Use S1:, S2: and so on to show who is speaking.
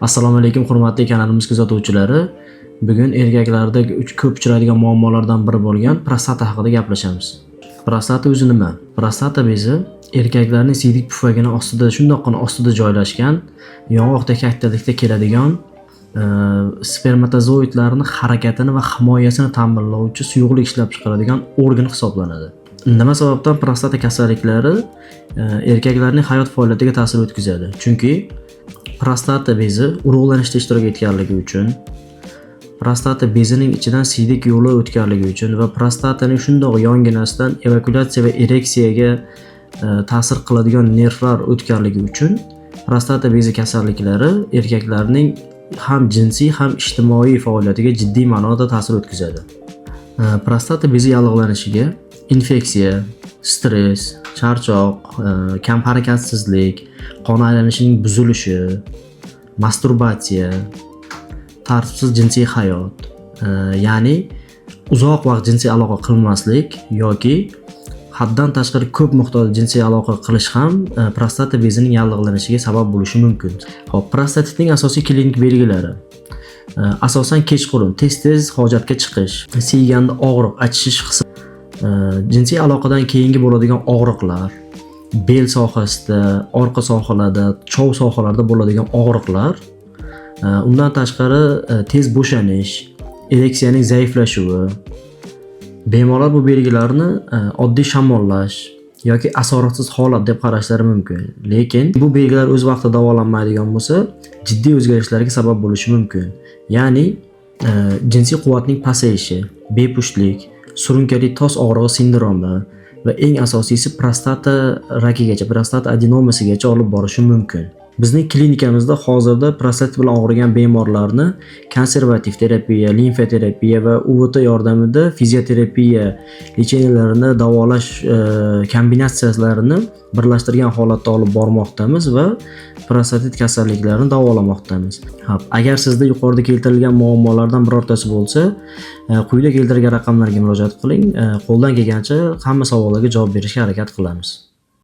S1: Assalomu alaykum hurmatli kanalimiz kuzatuvchilari. Bugun erkaklarda ko'p uchraydigan muammolardan biri bo'lgan prostata haqida gaplashamiz. Prostata o'zi nima? Prostata bezi erkaklarning siydik pufagini ostida shundoqqina ostida joylashgan, yong'oqdek kattalikda keladigan spermatozoidlarning harakatini va himoyasini ta'minlovchi suyuqlik ishlab chiqaradigan organ hisoblanadi. Nima sababdan prostata kasalliklari erkaklarning hayot faoliyatiga ta'sir o'tkazadi? Chunki prostata bezi urug'lanishda ishtirok etganligi uchun, prostata bezining ichidan siydik yo'li o'tganligi uchun va prostataning shundoq yonginasidan evakuatsiya va ereksiyaga ta'sir qiladigan nervlar o'tganligi uchun prostata bezi kasalliklari erkaklarning ham jinsiy ham ijtimoiy faoliyatiga jiddiy ma'noda ta'sir o'tkazadi. Prostata bezi yallig'lanishiga infeksiya, stress, charchoq, kam harakatsizlik, qon aylanishining buzilishi, masturbatsiya, tartibsiz jinsiy hayot, ya'ni uzoq vaqt jinsiy aloqa qilmaslik yoki haddan tashqari ko'p miqdorda jinsiy aloqa qilish ham prostata bezining yallig'lanishiga sabab bo'lishi mumkin. Xo'p, prostatitning asosiy klinik belgilari. Asosan kechqurun tez-tez hojatga chiqish, siyganda og'riq, achishish hissi, jinsiy aloqadan keyingi bo'ladigan og'riqlar, bel sohasida, orqa sohalarda, chov sohalarida bo'ladigan og'riqlar, undan tashqari tez bo'shanish, ereksiyaning zaiflashuvi. Bemorlar bu belgilarni oddiy shamollash yoki asoratsiz holat deb qarashlari mumkin. Lekin bu belgilar o'z vaqtida davolanmaydigan bo'lsa, jiddiy o'zgarishlarga sabab bo'lishi mumkin. Ya'ni jinsiy quvvatning pasayishi, bepushtlik, surunkali tos og'rig'i sindromi va eng asosiysi prostata rakigacha, prostata adenomasigacha olib borishi mumkin. Bizning klinikamizda hozirda prostata bilan og'rigan bemorlarni konservativ terapiya, limfoterapiya va UVT yordamida fizioterapiya lechenialarini davolash kombinatsiyalarini birlashtirgan holatda olib bormoqdamiz va prostatit kasalliklarini davolamoqdamiz. Agar sizda yuqorida keltirilgan muammolardan birortasi bo'lsa, quyida keltirilgan raqamlarga murojaat qiling. Qo'ldan kelgancha hamma savollarga javob berishga harakat qilamiz.